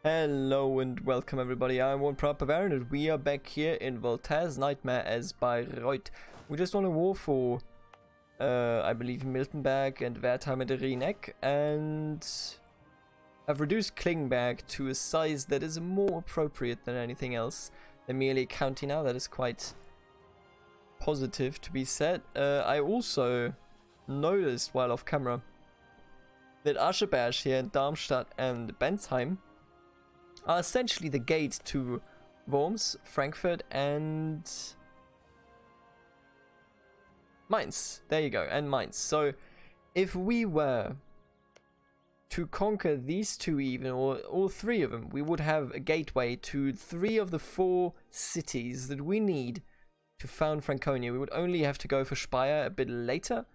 Hello and welcome everybody, I'm Bavarian and we are back here in Voltaire's Nightmare as Bayreuth. We just won a war for, I believe, Miltenberg and Wertheim and Rieneck, and have reduced Klingberg to a size that is more appropriate than anything else. They're merely a county now, that is quite positive to be said. I also noticed while off camera that Ascheberg here in Darmstadt and Bensheim are essentially the gate to Worms, Frankfurt, and Mainz. There you go, and Mainz. So, if we were to conquer these two even, or all three of them, we would have a gateway to 3 of the 4 cities that we need to found Franconia. We would only have to go for Speyer a bit later,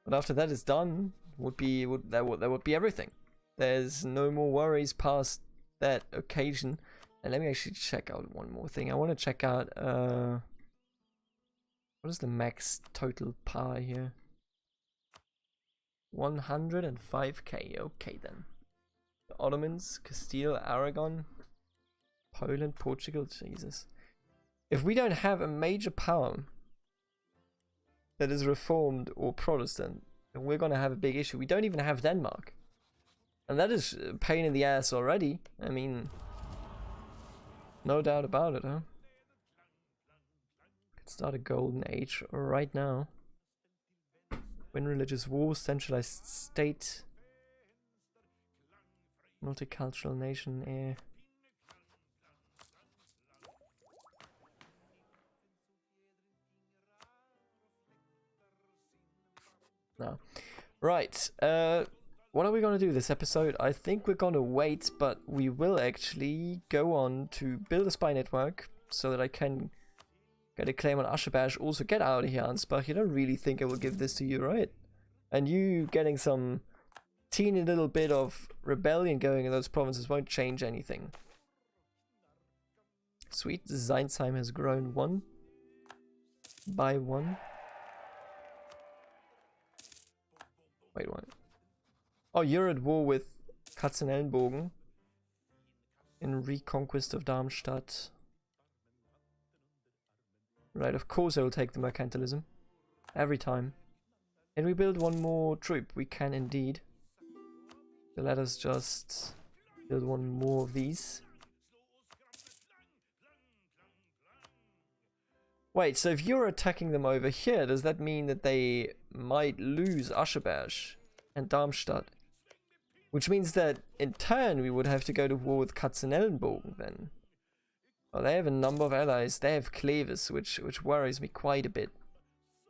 but after that is done, that would be everything. There's no more worries past that occasion. And let me actually check out one more thing. I want to check out what is the max total power here? 105k. Okay then. The Ottomans, Castile, Aragon, Poland, Portugal. Jesus. If we don't have a major power that is reformed or Protestant, then we're gonna have a big issue. We don't even have Denmark. And that is a pain in the ass already. I mean, no doubt about it, huh? Could start a golden age right now. Win religious wars, centralized state, multicultural nation, No. Right, what are we going to do this episode? I think we're going to wait, but we will actually go on to build a spy network so that I can get a claim on Ascheberg. Also, get out of here, Ansbach. You don't really think I will give this to you, right? And you getting some teeny little bit of rebellion going in those provinces won't change anything. Sweet, Zeinsheim has grown 1 by 1. Wait, what? Oh, you're at war with Katzenelnbogen in reconquest of Darmstadt. Right, of course I will take the mercantilism. Every time. And we build one more troop. We can indeed. So let us just build one more of these. Wait, so if you're attacking them over here, does that mean that they might lose Ascheberg and Darmstadt? Which means that, in turn, we would have to go to war with Katzenelnbogen then. Well, they have a number of allies. They have Cleves, which worries me quite a bit.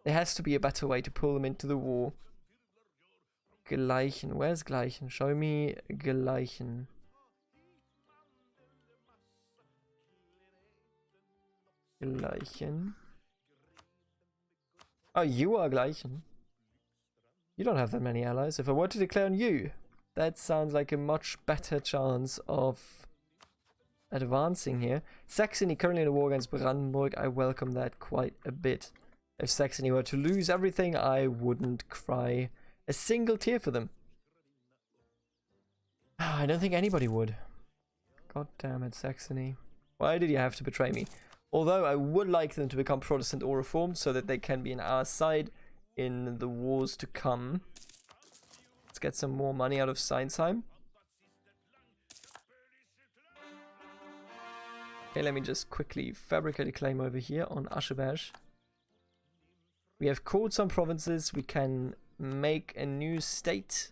There has to be a better way to pull them into the war. Gleichen. Where's Gleichen? Show me Gleichen. Gleichen. Oh, you are Gleichen. You don't have that many allies. If I were to declare on you, that sounds like a much better chance of advancing here. Saxony currently in a war against Brandenburg. I welcome that quite a bit. If Saxony were to lose everything, I wouldn't cry a single tear for them. I don't think anybody would. God damn it, Saxony. Why did you have to betray me? Although I would like them to become Protestant or Reformed so that they can be on our side in the wars to come. Let's get some more money out of Zeinsheim. Okay, let me just quickly fabricate a claim over here on Ascheberg. We have called some provinces. We can make a new state.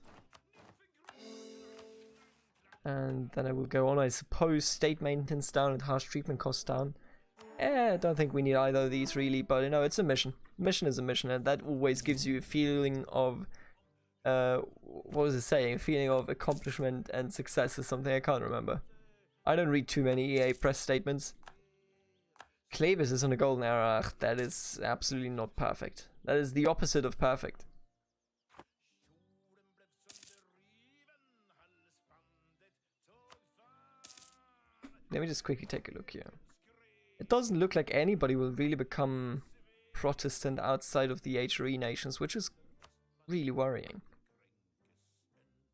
And then I will go on, I suppose, state maintenance down and harsh treatment costs down. I don't think we need either of these really, but you know, it's a mission. Mission is a mission, and that always gives you a feeling of what was it saying? A feeling of accomplishment and success is something I can't remember. I don't read too many EA press statements. Cleves is on a golden era. Ugh, that is absolutely not perfect. That is the opposite of perfect. Let me just quickly take a look here. It doesn't look like anybody will really become Protestant outside of the HRE nations, which is really worrying.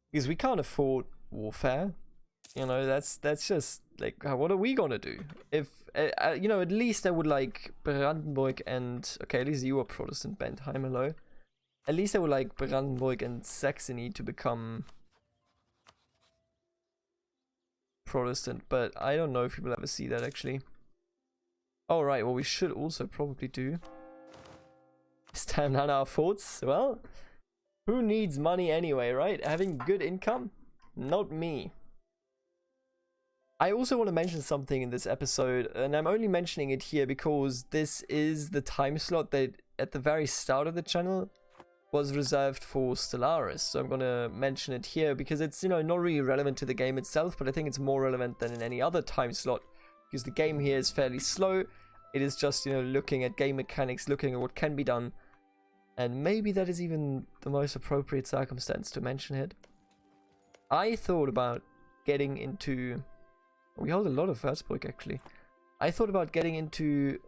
Because we can't afford warfare. You know, that's just like, what are we gonna do? If you know, at least I would like Brandenburg and okay, at least you are Protestant, Bentheim, hello. At least I would like Brandenburg and Saxony to become Protestant, but I don't know if we will ever see that actually. Oh right, what we should also probably do is tear down our forts. Well, who needs money anyway, right? Having good income? Not me. I also want to mention something in this episode, and I'm only mentioning it here because this is the time slot that at the very start of the channel was reserved for Stellaris. So I'm going to mention it here because it's, you know, not really relevant to the game itself, but I think it's more relevant than in any other time slot because the game here is fairly slow. It is just, you know, looking at game mechanics, looking at what can be done, and maybe that is even the most appropriate circumstance to mention it. I thought about getting into... We hold a lot of Würzburg actually. I thought about getting into...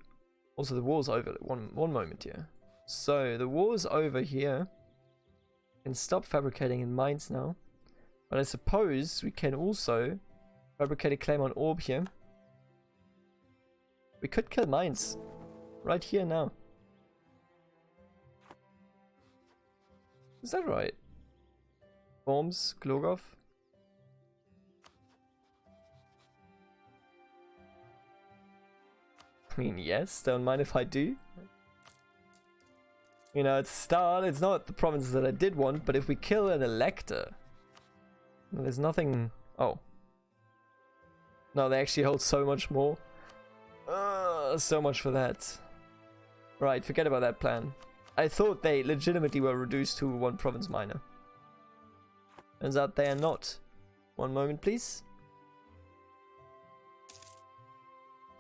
Also the war's over. One moment here. So the war's over here. Can stop fabricating in mines now. But I suppose we can also fabricate a claim on orb here. We could kill mines. Right here now. Is that right? Worms, Glogov. I mean, yes, don't mind if I do. You know, it's a start. It's not the provinces that I did want, but if we kill an elector, there's nothing... Oh. No, they actually hold so much more. So much for that. Right, forget about that plan. I thought they legitimately were reduced to one province minor. Turns out they are not. One moment, please.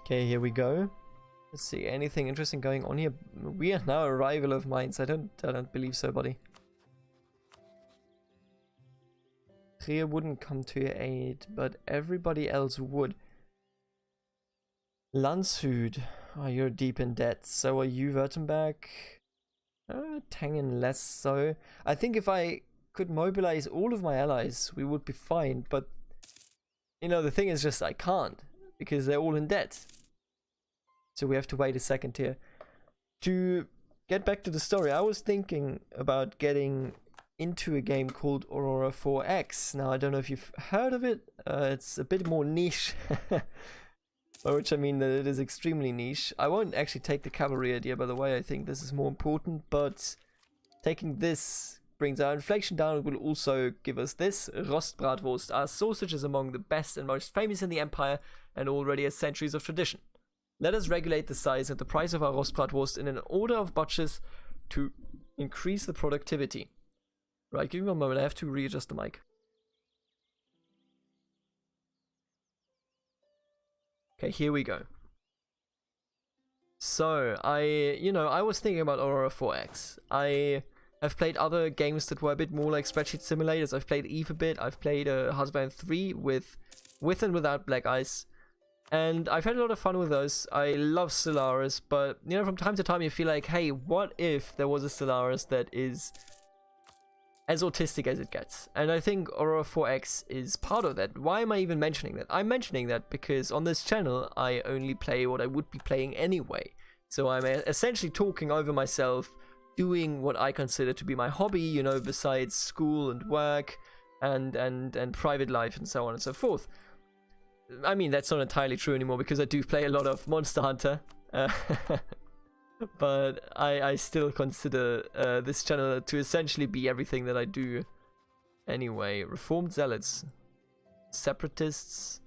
Okay, here we go. Let's see, anything interesting going on here? We are now a rival of mines. I don't believe so, buddy. Trier wouldn't come to your aid, but everybody else would. Landshut. Oh, you're deep in debt. So are you, Württemberg. Tangen less so. I think if I could mobilize all of my allies, we would be fine. But, you know, the thing is just I can't. Because they're all in debt. So we have to wait a second here. To get back to the story, I was thinking about getting into a game called Aurora 4X. Now, I don't know if you've heard of it. It's a bit more niche. By which I mean that it is extremely niche. I won't actually take the cavalry idea, by the way. I think this is more important. But taking this brings our inflation down. It will also give us this. Rostbratwurst. Our sausage is among the best and most famous in the empire and already has centuries of tradition. Let us regulate the size and the price of our Rostbratwurst in an order of batches to increase the productivity. Right, give me a moment. I have to readjust the mic. Okay, here we go. So, I was thinking about Aurora 4X. I have played other games that were a bit more like spreadsheet simulators. I've played Eve a bit. I've played Husband 3 with and without Black Ice. And I've had a lot of fun with those. I love Stellaris, but, you know, from time to time you feel like, hey, what if there was a Stellaris that is as autistic as it gets? And I think Aurora 4X is part of that. Why am I even mentioning that? I'm mentioning that because on this channel, I only play what I would be playing anyway. So I'm essentially talking over myself, doing what I consider to be my hobby, you know, besides school and work and private life and so on and so forth. I mean, that's not entirely true anymore because I do play a lot of Monster Hunter. But I still consider this channel to essentially be everything that I do anyway. Reformed Zealots. Separatists.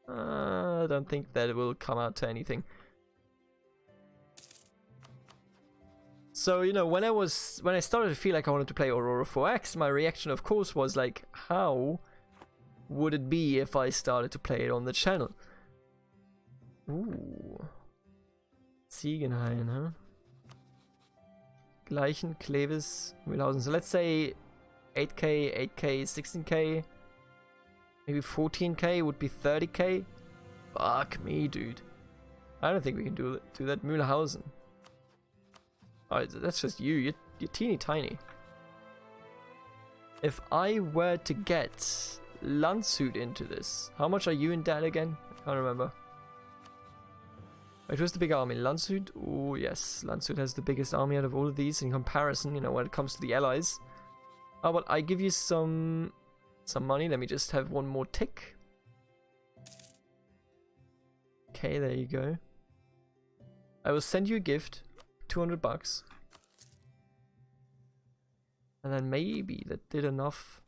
I don't think that will come out to anything. So, you know, when I started to feel like I wanted to play Aurora 4X, my reaction of course was like, how would it be if I started to play it on the channel? Ooh. Ziegenhain, huh? Gleichen, Clevis, Mühlhausen. So let's say 8k, 8k, 16k, maybe 14k would be 30k. Fuck me, dude. I don't think we can do that. Mühlhausen. Oh, that's just you. You're teeny tiny. If I were to get Landshut into this. How much are you in debt again? I can't remember. Wait, who's the big army? Landshut? Oh, yes. Landshut has the biggest army out of all of these in comparison, you know, when it comes to the allies. Oh, but I give you some money. Let me just have one more tick. Okay, there you go. I will send you a gift. 200 bucks. And then maybe that did enough.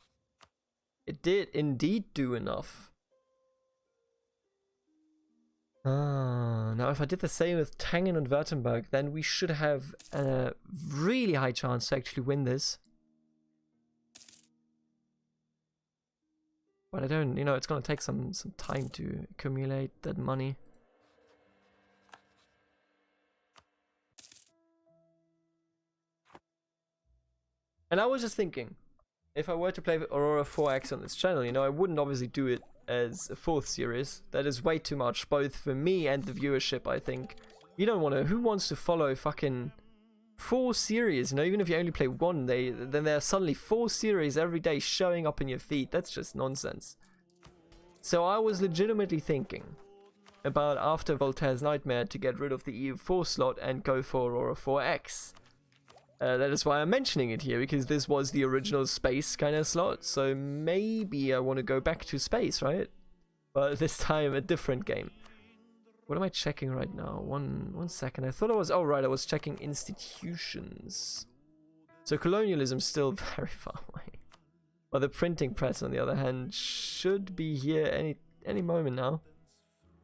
It did indeed do enough. Now if I did the same with Tangen and Württemberg, then we should have a really high chance to actually win this. But I don't, you know, it's gonna take some time to accumulate that money. And I was just thinking, if I were to play Aurora 4X on this channel, you know, I wouldn't obviously do it as a 4th series. That is way too much, both for me and the viewership, I think. You don't want to, who wants to follow fucking 4 series? You know, even if you only play one, then there are suddenly 4 series every day showing up in your feed. That's just nonsense. So I was legitimately thinking about, after Voltaire's Nightmare, to get rid of the EU4 slot and go for Aurora 4X. That is why I'm mentioning it here, because this was the original space kind of slot, so maybe I want to go back to space, right? But this time a different game. What am I checking right now? One second. I thought I was... Oh, right, I was checking institutions. So colonialism's still very far away. But the printing press, on the other hand, should be here any moment now.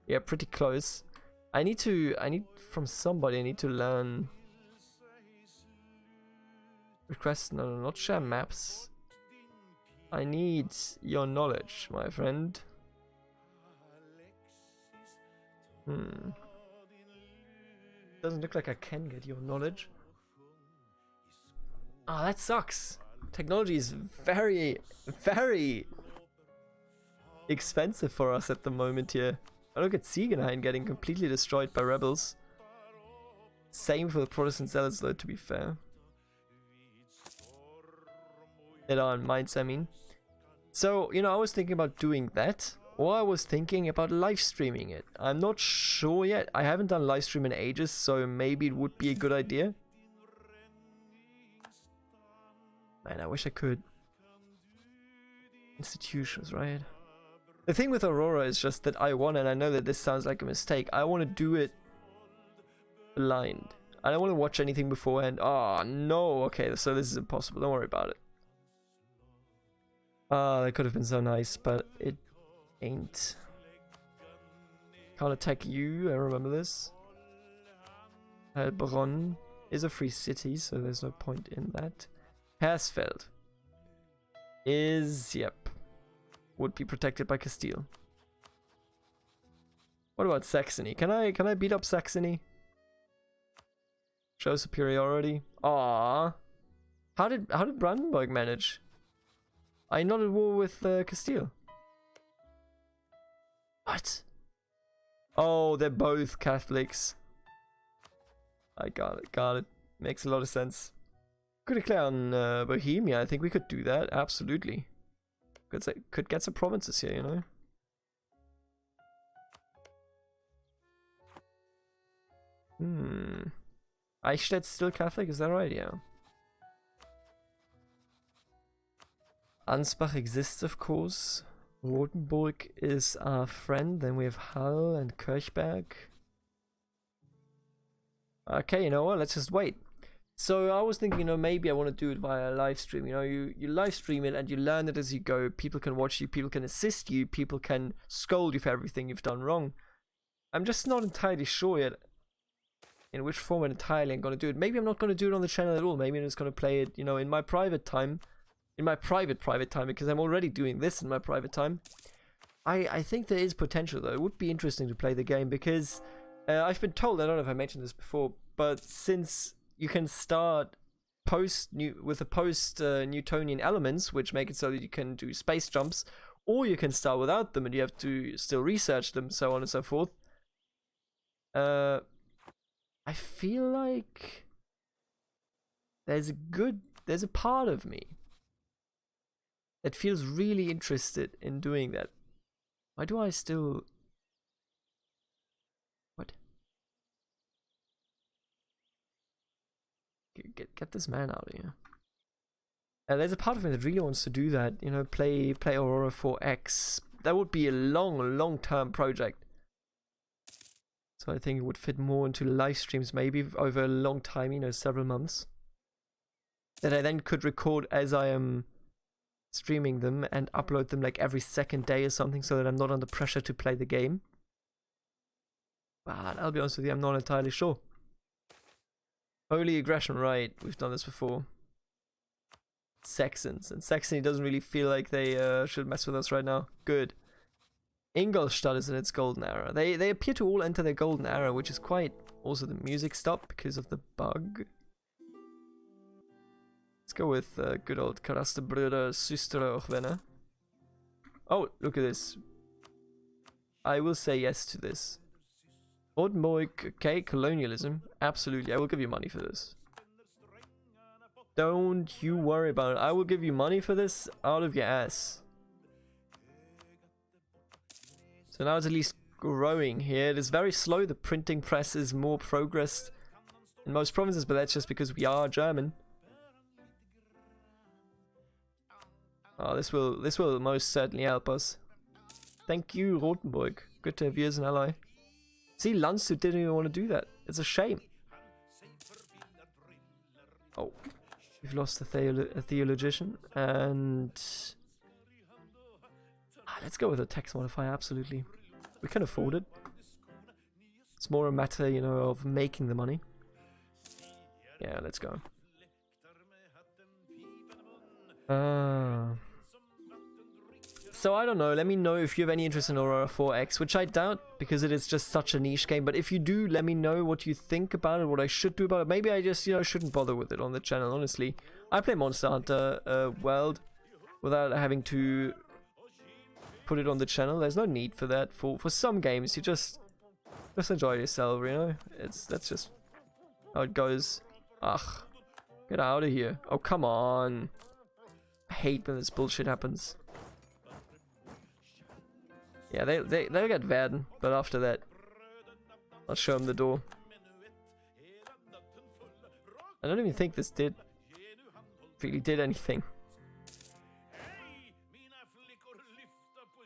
Yeah, pretty close. I need from somebody, I need to learn... Request, no, not share maps. I need your knowledge, my friend. Doesn't look like I can get your knowledge. Ah, that sucks. Technology is very, very expensive for us at the moment here. I look at Siegenhain getting completely destroyed by rebels. Same for the Protestant zealots, though, to be fair. That are in Mainz, I mean. So, you know, I was thinking about doing that, or I was thinking about live streaming it. I'm not sure yet. I haven't done live stream in ages, so maybe it would be a good idea. Man, I wish I could. Institutions, right? The thing with Aurora is just that I want, and I know that this sounds like a mistake, I want to do it blind. I don't want to watch anything beforehand. Oh, no. Okay, so this is impossible. Don't worry about it. That could have been so nice, but it ain't. Can't attack you, I remember this. Heilbronn is a free city, so there's no point in that. Hersfeld is, yep, would be protected by Castile. What about Saxony? Can I beat up Saxony? Show superiority. Ah, how did Brandenburg manage? I'm not at war with Castile. What? Oh, they're both Catholics. I got it. Makes a lot of sense. Could declare on Bohemia. I think we could do that. Absolutely. Could get some provinces here, you know. Eichstätt's still Catholic, is that right? Yeah. Ansbach exists, of course. Rotenburg is our friend. Then we have Hall and Kirchberg. Okay, you know what? Let's just wait. So I was thinking, you know, maybe I want to do it via live stream. You know, you live stream it and you learn it as you go. People can watch you. People can assist you. People can scold you for everything you've done wrong. I'm just not entirely sure yet in which format entirely I'm going to do it. Maybe I'm not going to do it on the channel at all. Maybe I'm just going to play it, you know, in my private time. In my private time, because I'm already doing this in my private time. I think there is potential, though. It would be interesting to play the game, because I've been told, I don't know if I mentioned this before, but since you can start with the post-Newtonian elements, which make it so that you can do space jumps, or you can start without them and you have to still research them, so on and so forth. I feel like there's a part of me that feels really interested in doing that. Why do I still... What? Get this man out of here. There's a part of me that really wants to do that, you know, play Aurora 4X. That would be a long-term project. So I think it would fit more into live streams, maybe over a long time, you know, several months. That I then could record as I am streaming them and upload them like every second day or something, so that I'm not under pressure to play the game. But I'll be honest with you, I'm not entirely sure. Holy aggression, right, we've done this before. Saxons, and Saxony doesn't really feel like they should mess with us right now. Good. Ingolstadt is in its golden era. They appear to all enter their golden era, which is quite... Also the music stopped because of the bug. Let's go with good old Karasterbrüder, Süstere auch wenn. Oh, look at this. I will say yes to this. Rotenburg, okay, colonialism. Absolutely, I will give you money for this. Don't you worry about it. I will give you money for this out of your ass. So now it's at least growing here. It is very slow. The printing press is more progressed in most provinces, but that's just because we are German. Oh, this will most certainly help us. Thank you, Rotenburg. Good to have you as an ally. See, Landshut didn't even want to do that. It's a shame. Oh. We've lost a theologian, and let's go with a tax modifier, absolutely. We can afford it. It's more a matter, you know, of making the money. Yeah, let's go. So I don't know, let me know if you have any interest in Aurora 4X, which I doubt, because it is just such a niche game, but if you do, let me know what you think about it, what I should do about it. Maybe I just, you know, shouldn't bother with it on the channel, honestly. I play Monster Hunter World without having to put it on the channel. There's no need for that. For some games, you just enjoy yourself, you know? That's just how it goes. Ugh. Get out of here. Oh, come on. I hate when this bullshit happens. Yeah, they'll get Verden, but after that, I'll show them the door. I don't even think this really did anything.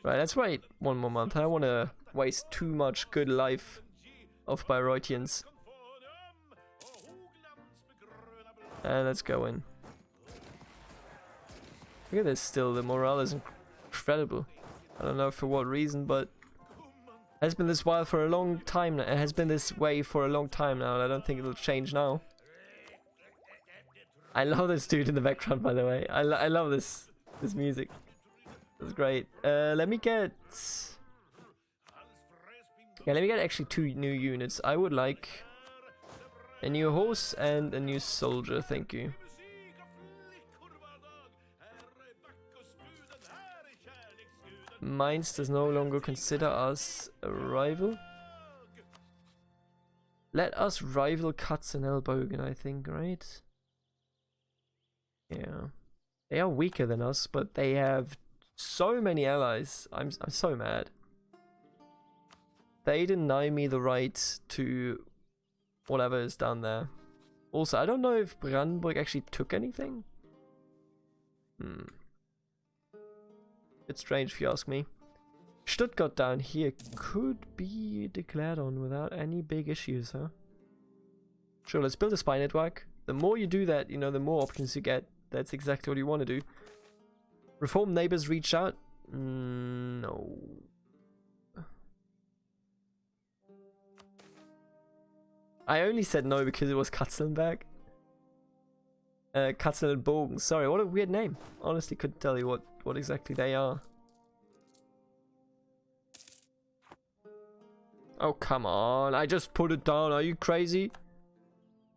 Right, let's wait one more month. I don't want to waste too much good life of Bayreuthians. And let's go in. Look at this still, the morale is incredible. I don't know for what reason, but it has been this way for a long time now. It has been this way for a long time now, and I don't think it'll change now. I love this dude in the background, by the way. I love this music. It's great. Let me get... Yeah, let me get actually 2 new units. I would like a new horse and a new soldier, thank you. Mainz does no longer consider us a rival. Let us rival Katzenelbogen, I think, right? Yeah. They are weaker than us, but they have so many allies. I'm so mad. They deny me the right to whatever is down there. Also, I don't know if Brandenburg actually took anything. It's strange if you ask me. Stuttgart down here could be declared on without any big issues, huh? Sure, let's build a spy network. The more you do that, you know, the more options you get. That's exactly what you want to do. Reform neighbors reach out? No. I only said no because it was Katzenberg. Katzenelbogen. Sorry, what a weird name. Honestly, couldn't tell you what exactly they are. Oh, come on. I just put it down. Are you crazy?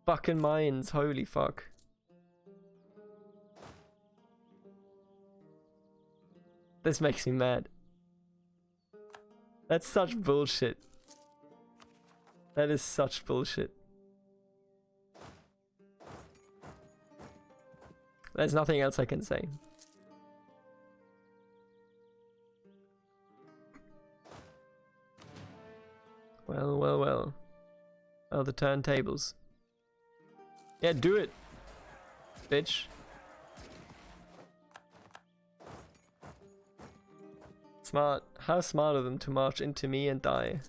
Fucking mines. Holy fuck. This makes me mad. That's such bullshit. That is such bullshit. There's nothing else I can say. Well, well, well. Oh, the turntables. Yeah, do it, bitch. Smart. How smart of them to march into me and die.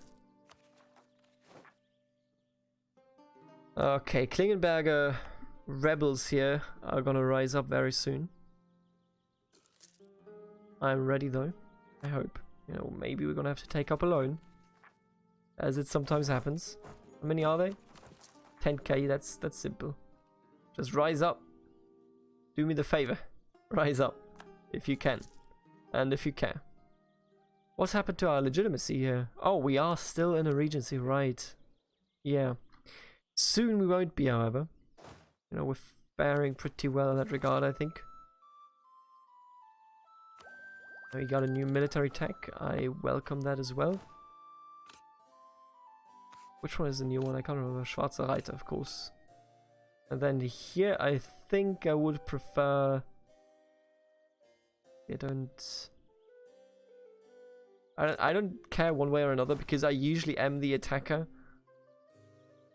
Okay, Klingenberger rebels here are gonna rise up very soon. I'm ready though. I hope. You know, maybe we're gonna have to take up a loan, as it sometimes happens. How many are they? 10k. That's simple. Just rise up. Do me the favor. Rise up, if you can, and if you care. What's happened to our legitimacy here? Oh, we are still in a regency, right? Yeah. Soon we won't be, however. You know, we're faring pretty well in that regard, I think. We got a new military tech. I welcome that as well. Which one is the new one? I can't remember. Schwarzer Reiter, of course. And then here, I think I would prefer... I don't care one way or another, because I usually am the attacker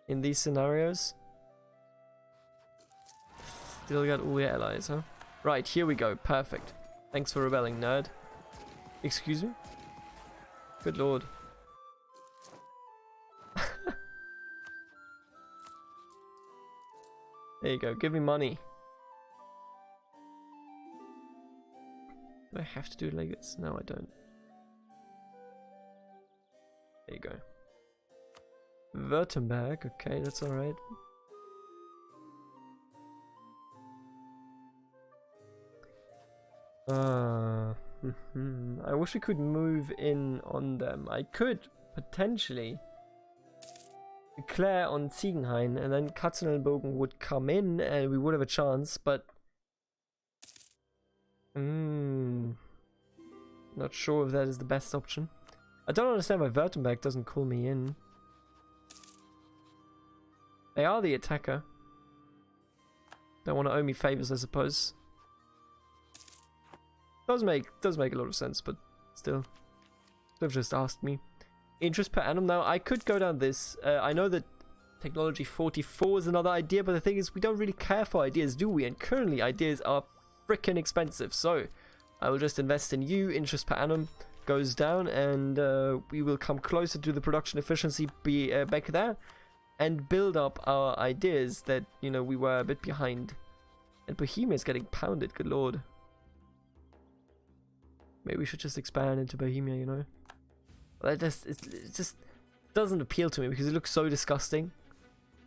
in these scenarios. Still got all your allies, huh? Right, here we go. Perfect. Thanks for rebelling, nerd. Excuse me? Good lord. There you go. Give me money. Do I have to do it like this? No, I don't. There you go. Württemberg. Okay, that's alright. I wish we could move in on them. I could potentially declare on Ziegenhain, and then Katzenelnbogen would come in and we would have a chance, but not sure if that is the best option. I don't understand why Württemberg doesn't call me in. They are the attacker. Don't want to owe me favors, I suppose. Does make a lot of sense, but still. They've just asked me. Interest per annum now. I could go down this. I know that technology 44 is another idea, but the thing is, we don't really care for ideas, do we? And currently, ideas are freaking expensive. So, I will just invest in you. Interest per annum goes down, and we will come closer to the production efficiency back there, and build up our ideas that, you know, we were a bit behind. And Bohemia is getting pounded. Good lord. Maybe we should just expand into Bohemia, you know? It just doesn't appeal to me because it looks so disgusting.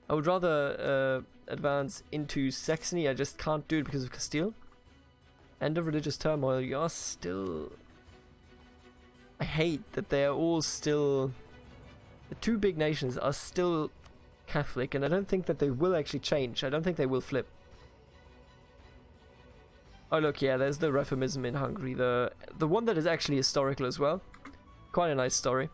I would rather advance into Saxony. I just can't do it because of Castile. End of religious turmoil. You are still... I hate that they are all still... The two big nations are still Catholic, and I don't think that they will actually change. I don't think they will flip. Oh look, yeah, there's the Reformism in Hungary, the one that is actually historical as well. Quite a nice story.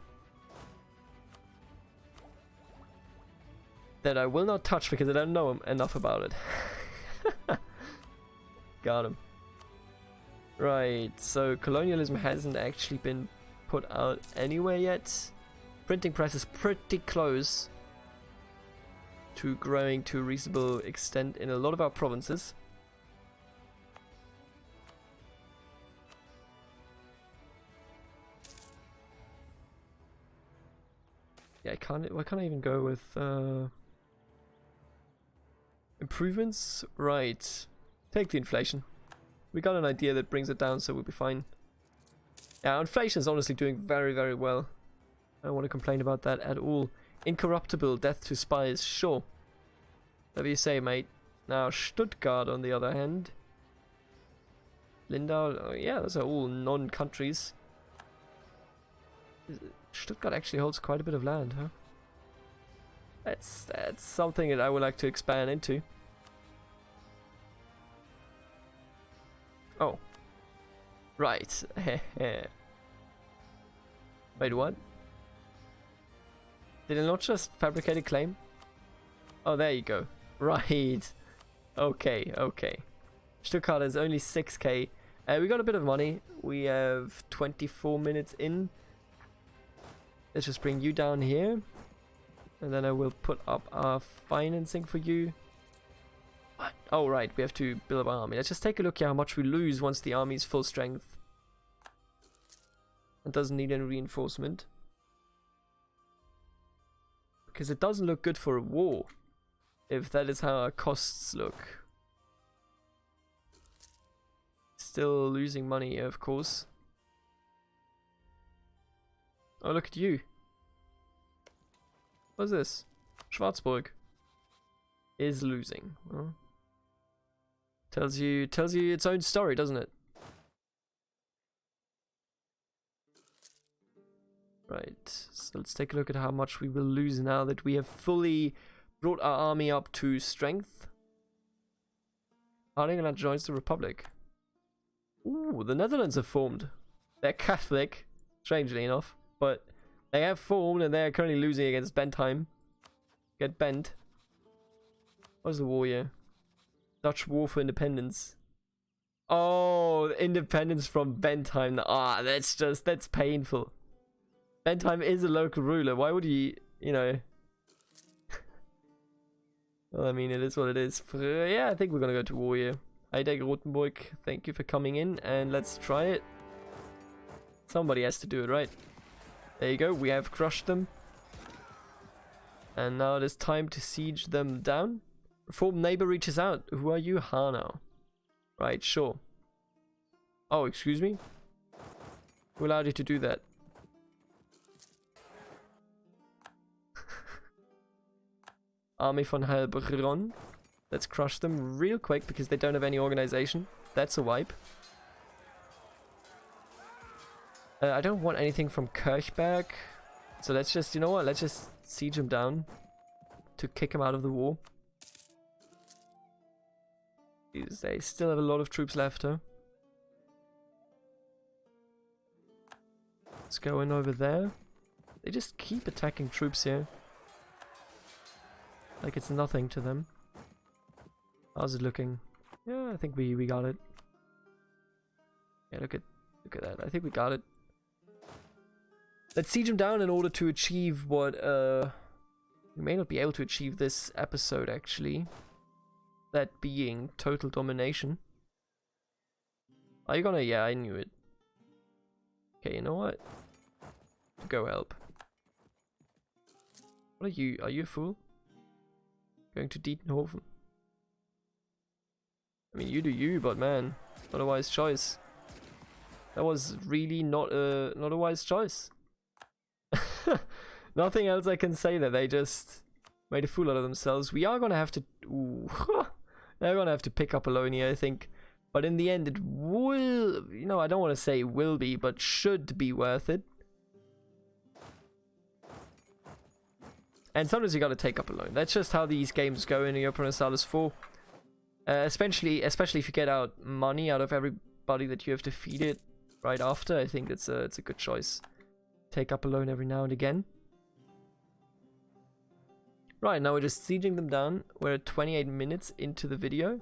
That I will not touch because I don't know enough about it. Got him. Right, so colonialism hasn't actually been put out anywhere yet. Printing press is pretty close to growing to a reasonable extent in a lot of our provinces. Yeah, why can't I even go with improvements? Right. Take the inflation. We got an idea that brings it down, so we'll be fine. Yeah, inflation is honestly doing very, very well. I don't want to complain about that at all. Incorruptible, death to spies, sure. Whatever you say, mate. Now, Stuttgart, on the other hand. Lindau, oh, yeah, those are all non-countries. Stuttgart actually holds quite a bit of land, huh? That's something that I would like to expand into. Oh. Right. Wait, what? Did I not just fabricate a claim? Oh, there you go. Right. Okay, okay. Stuttgart is only 6k. We got a bit of money. We have 24 minutes in. Let's just bring you down here. And then I will put up our financing for you. What? Oh, right, we have to build up our army. Let's just take a look at how much we lose once the army is full strength. It doesn't need any reinforcement. Because it doesn't look good for a war, if that is how our costs look. Still losing money, of course. Oh, look at you. What's this? Schwarzburg is losing. Well, tells you its own story, doesn't it? Right, so let's take a look at how much we will lose now that we have fully brought our army up to strength. Ireland joins the Republic. Ooh, the Netherlands have formed. They're Catholic, strangely enough, but they have formed and they're currently losing against Bentheim. Get bent. What's the war here? Dutch War for Independence. Oh, independence from Bentheim. Ah, that's painful. Bentheim is a local ruler. Why would he, you know? Well, I mean, it is what it is. Yeah, I think we're gonna go to war here. Heidegger Rotenburg, thank you for coming in, and let's try it. Somebody has to do it, right? There you go, we have crushed them. And now it is time to siege them down. Reformed neighbor reaches out. Who are you? Hanau. Right, sure. Oh, excuse me? Who allowed you to do that? Army von Heilbronn. Let's crush them real quick because they don't have any organization. That's a wipe. I don't want anything from Kirchberg. So let's just, you know what? Let's just siege him down to kick him out of the war. Because they still have a lot of troops left, huh? Let's go in over there. They just keep attacking troops here. Like it's nothing to them. How's it looking? Yeah, I think we got it. Yeah, look at that. I think we got it. Let's siege him down in order to achieve what we may not be able to achieve this episode actually. That being total domination. Are you gonna? Yeah, I knew it. Okay, you know what? Go help. What are you? Are you a fool? Going to Dietenhofen. I mean, you do you, but man, not a wise choice. That was really not a wise choice. Nothing else I can say there. They just made a fool out of themselves. We are gonna have to. Ooh, they're gonna have to pick up Alonia, I think. But in the end, it will. You know, I don't want to say will be, but should be worth it. And sometimes you gotta take up a loan. That's just how these games go in Europa Universalis 4. Especially if you get out money out of everybody that you have defeated right after. I think it's a good choice. Take up a loan every now and again. Right, now we're just sieging them down. We're at 28 minutes into the video.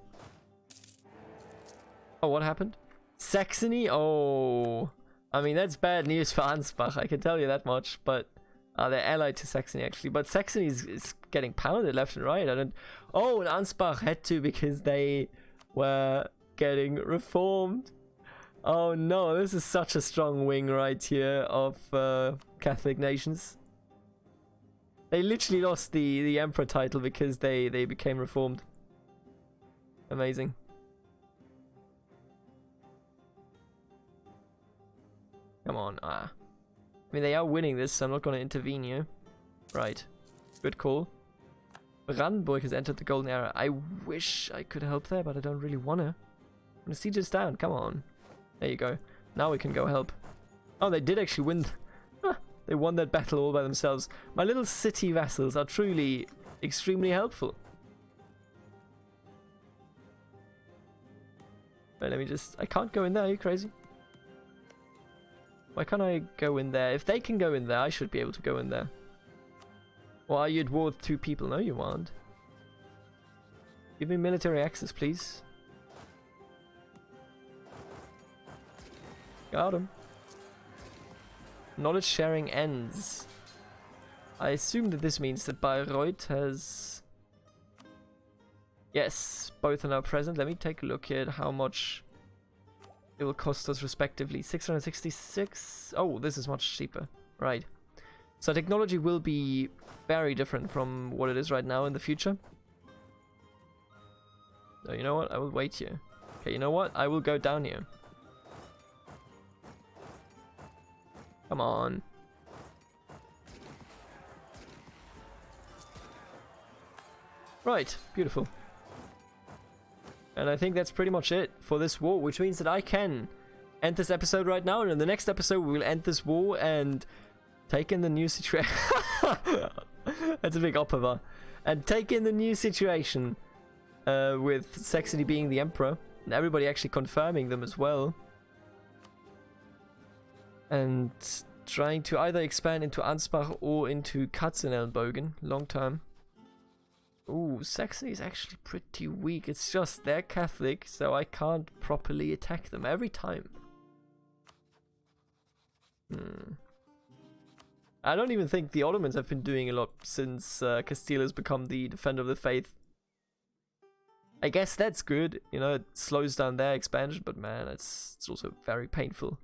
Oh, what happened? Saxony? Oh, I mean, that's bad news for Ansbach, I can tell you that much, but they're allied to Saxony actually, but Saxony is getting pounded left and right. Oh, and Ansbach had to because they were getting reformed. Oh no, this is such a strong wing right here of Catholic nations. They literally lost the emperor title because they became reformed. Amazing. Come on, I mean, they are winning this, so I'm not going to intervene here. Right. Good call. Brandenburg has entered the golden era. I wish I could help there, but I don't really want to. I'm going to siege this down. Come on. There you go. Now we can go help. Oh, they did actually win. They won that battle all by themselves. My little city vassals are truly extremely helpful. Wait, let me just... I can't go in there. Are you crazy? Why can't I go in there? If they can go in there, I should be able to go in there. Or are you at war with 2 people? No, you aren't. Give me military access, please. Got him. Knowledge sharing ends. I assume that this means that Bayreuth has... Yes, both are now present. Let me take a look at how much it will cost us respectively. 666. Oh, this is much cheaper. Right. So technology will be very different from what it is right now in the future. So you know what? I will wait here. Okay, you know what? I will go down here. Come on. Right, beautiful. And I think that's pretty much it for this war, which means that I can end this episode right now, and in the next episode we will end this war and take in the new situation. That's a big opera. And take in the new situation with Saxony being the emperor, and everybody actually confirming them as well. And trying to either expand into Ansbach or into Katzenelnbogen long term. Ooh, Saxony is actually pretty weak. It's just they're Catholic, so I can't properly attack them every time. I don't even think the Ottomans have been doing a lot since Castile has become the defender of the faith. I guess that's good, you know, it slows down their expansion, but man, it's also very painful.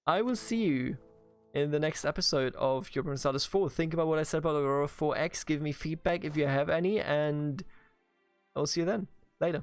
I will see you in the next episode of Europa Universalis 4. Think about what I said about Aurora 4X, give me feedback if you have any, and I'll see you then. Later.